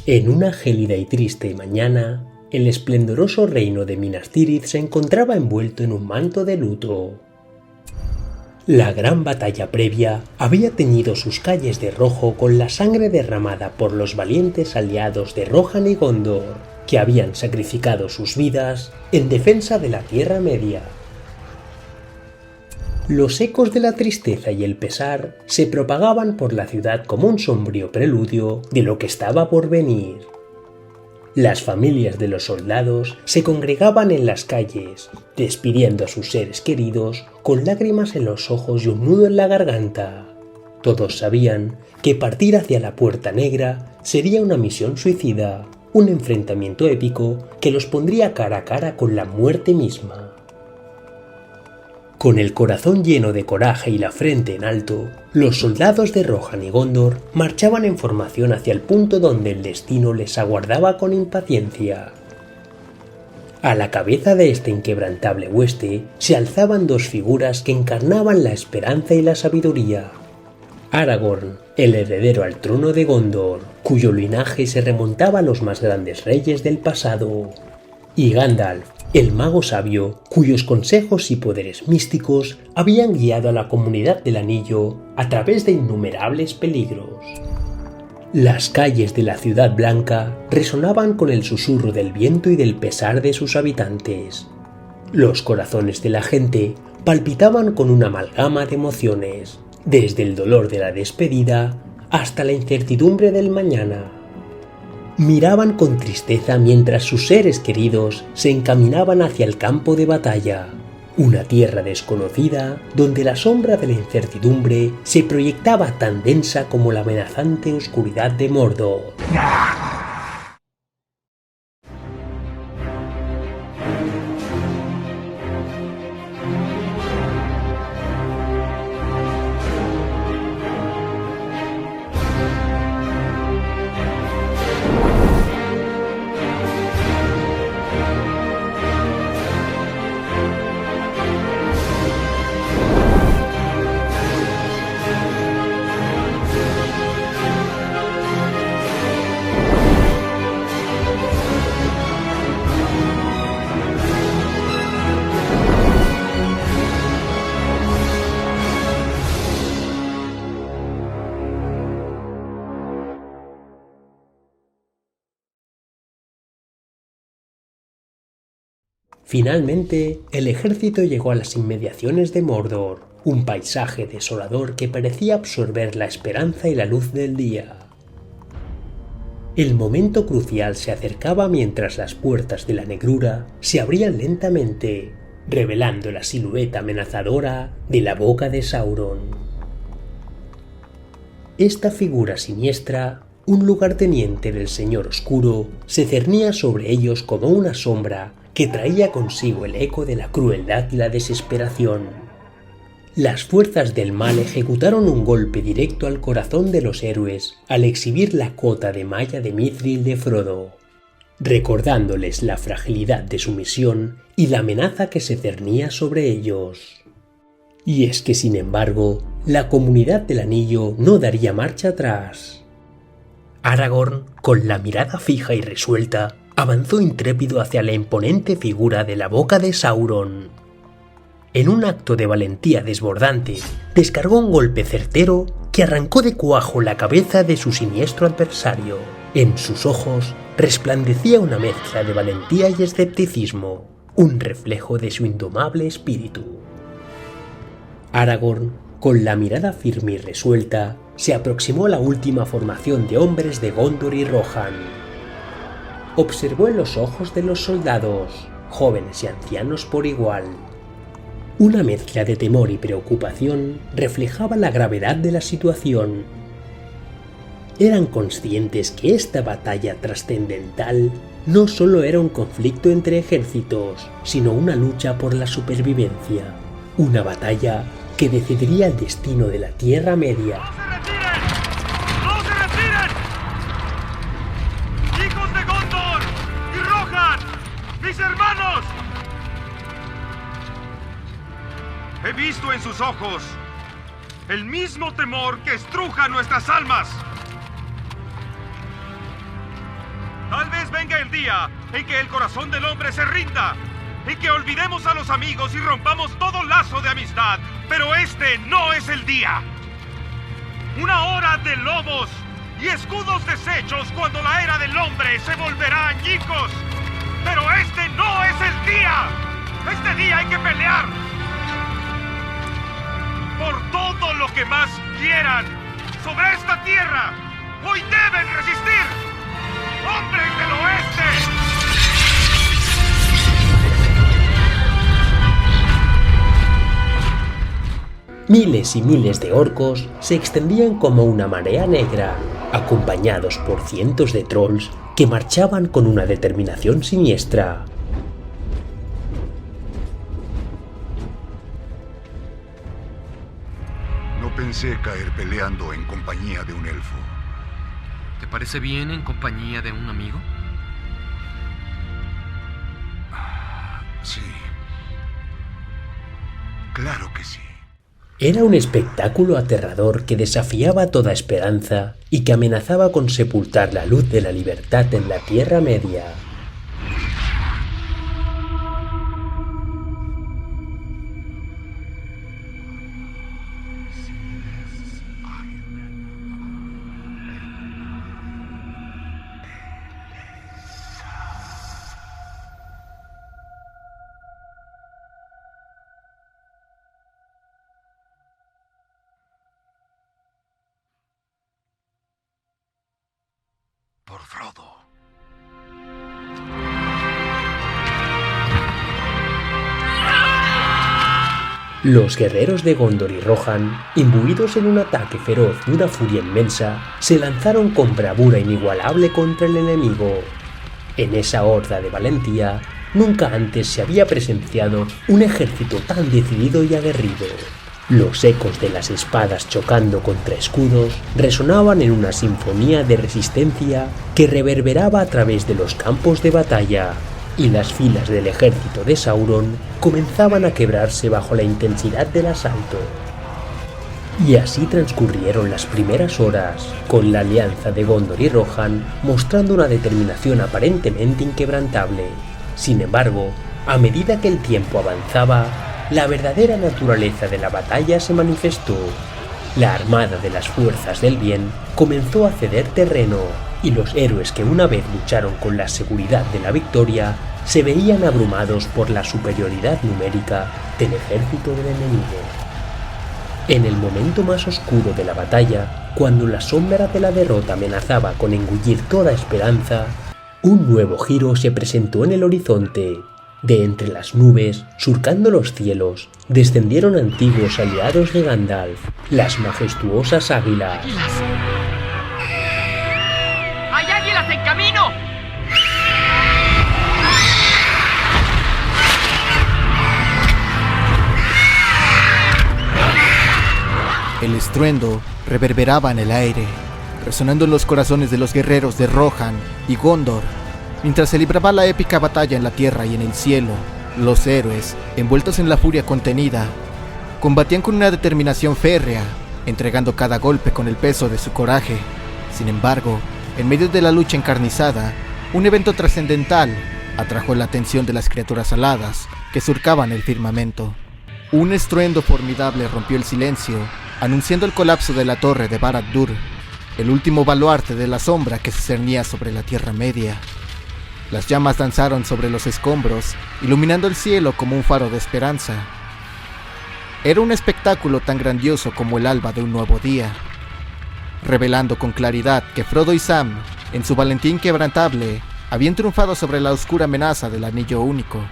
En una gélida y triste mañana, el esplendoroso reino de Minas Tirith se encontraba envuelto en un manto de luto. La gran batalla previa había teñido sus calles de rojo con la sangre derramada por los valientes aliados de Rohan y Gondor, que habían sacrificado sus vidas en defensa de la Tierra Media. Los ecos de la tristeza y el pesar se propagaban por la ciudad como un sombrío preludio de lo que estaba por venir. Las familias de los soldados se congregaban en las calles, despidiendo a sus seres queridos con lágrimas en los ojos y un nudo en la garganta. Todos sabían que partir hacia la Puerta Negra sería una misión suicida, un enfrentamiento épico que los pondría cara a cara con la muerte misma. Con el corazón lleno de coraje y la frente en alto, los soldados de Rohan y Gondor marchaban en formación hacia el punto donde el destino les aguardaba con impaciencia. A la cabeza de este inquebrantable hueste se alzaban dos figuras que encarnaban la esperanza y la sabiduría. Aragorn, el heredero al trono de Gondor, cuyo linaje se remontaba a los más grandes reyes del pasado, y Gandalf, el mago sabio, cuyos consejos y poderes místicos habían guiado a la comunidad del Anillo a través de innumerables peligros. Las calles de la Ciudad Blanca resonaban con el susurro del viento y del pesar de sus habitantes. Los corazones de la gente palpitaban con una amalgama de emociones, desde el dolor de la despedida hasta la incertidumbre del mañana. Miraban con tristeza mientras sus seres queridos se encaminaban hacia el campo de batalla, una tierra desconocida donde la sombra de la incertidumbre se proyectaba tan densa como la amenazante oscuridad de Mordor. Finalmente, el ejército llegó a las inmediaciones de Mordor, un paisaje desolador que parecía absorber la esperanza y la luz del día. El momento crucial se acercaba mientras las puertas de la negrura se abrían lentamente, revelando la silueta amenazadora de la boca de Sauron. Esta figura siniestra, un lugarteniente del Señor Oscuro, se cernía sobre ellos como una sombra que traía consigo el eco de la crueldad y la desesperación. Las fuerzas del mal ejecutaron un golpe directo al corazón de los héroes al exhibir la cota de malla de Mithril de Frodo, recordándoles la fragilidad de su misión y la amenaza que se cernía sobre ellos. Y es que, sin embargo, la comunidad del Anillo no daría marcha atrás. Aragorn, con la mirada fija y resuelta, avanzó intrépido hacia la imponente figura de la boca de Sauron. En un acto de valentía desbordante, descargó un golpe certero que arrancó de cuajo la cabeza de su siniestro adversario. En sus ojos resplandecía una mezcla de valentía y escepticismo, un reflejo de su indomable espíritu. Aragorn, con la mirada firme y resuelta, se aproximó a la última formación de hombres de Gondor y Rohan. Observó en los ojos de los soldados, jóvenes y ancianos por igual. Una mezcla de temor y preocupación reflejaba la gravedad de la situación. Eran conscientes que esta batalla trascendental no solo era un conflicto entre ejércitos, sino una lucha por la supervivencia, una batalla que decidiría el destino de la Tierra Media. ¡No se retiren! ¡Hijos de Gondor y Rohan! ¡Mis hermanos! He visto en sus ojos el mismo temor que estruja nuestras almas. Tal vez venga el día en que el corazón del hombre se rinda, en que olvidemos a los amigos y rompamos todo lazo de amistad, pero este no es el día. Una hora de lobos y escudos deshechos cuando la era del hombre se volverá añicos. Pero este no es el día. Este día hay que pelear por todo lo que más quieran sobre esta tierra. Hoy deben resistir. ¡Hombres del oeste! Miles y miles de orcos se extendían como una marea negra, acompañados por cientos de trolls que marchaban con una determinación siniestra. No pensé caer peleando en compañía de un elfo. ¿Te parece bien en compañía de un amigo? Sí. Claro que sí. Era un espectáculo aterrador que desafiaba toda esperanza y que amenazaba con sepultar la luz de la libertad en la Tierra Media. Por Frodo. Los guerreros de Gondor y Rohan, imbuidos en un ataque feroz de una furia inmensa, se lanzaron con bravura inigualable contra el enemigo. En esa horda de valentía, nunca antes se había presenciado un ejército tan decidido y aguerrido. Los ecos de las espadas chocando contra escudos resonaban en una sinfonía de resistencia que reverberaba a través de los campos de batalla, y las filas del ejército de Sauron comenzaban a quebrarse bajo la intensidad del asalto. Y así transcurrieron las primeras horas, con la alianza de Gondor y Rohan mostrando una determinación aparentemente inquebrantable. Sin embargo, a medida que el tiempo avanzaba, la verdadera naturaleza de la batalla se manifestó. La armada de las fuerzas del bien comenzó a ceder terreno, y los héroes que una vez lucharon con la seguridad de la victoria se veían abrumados por la superioridad numérica del ejército del enemigo. En el momento más oscuro de la batalla, cuando la sombra de la derrota amenazaba con engullir toda esperanza, un nuevo giro se presentó en el horizonte. De entre las nubes, surcando los cielos, descendieron antiguos aliados de Gandalf, las majestuosas águilas. ¡Hay águilas en camino! El estruendo reverberaba en el aire, resonando en los corazones de los guerreros de Rohan y Gondor. Mientras se libraba la épica batalla en la tierra y en el cielo, los héroes, envueltos en la furia contenida, combatían con una determinación férrea, entregando cada golpe con el peso de su coraje. Sin embargo, en medio de la lucha encarnizada, un evento trascendental atrajo la atención de las criaturas aladas que surcaban el firmamento. Un estruendo formidable rompió el silencio, anunciando el colapso de la torre de Barad-dûr, el último baluarte de la sombra que se cernía sobre la Tierra Media. Las llamas danzaron sobre los escombros, iluminando el cielo como un faro de esperanza. Era un espectáculo tan grandioso como el alba de un nuevo día, revelando con claridad que Frodo y Sam, en su valentía inquebrantable, habían triunfado sobre la oscura amenaza del Anillo Único.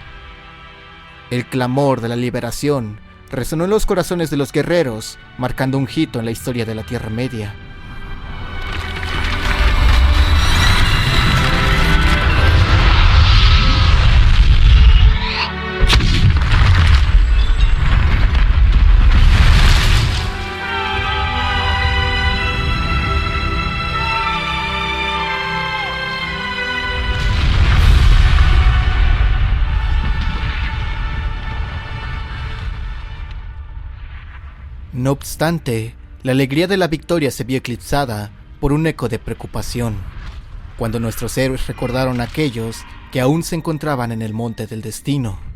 El clamor de la liberación resonó en los corazones de los guerreros, marcando un hito en la historia de la Tierra Media. No obstante, la alegría de la victoria se vio eclipsada por un eco de preocupación. cuando nuestros héroes recordaron a aquellos que aún se encontraban en el Monte del Destino.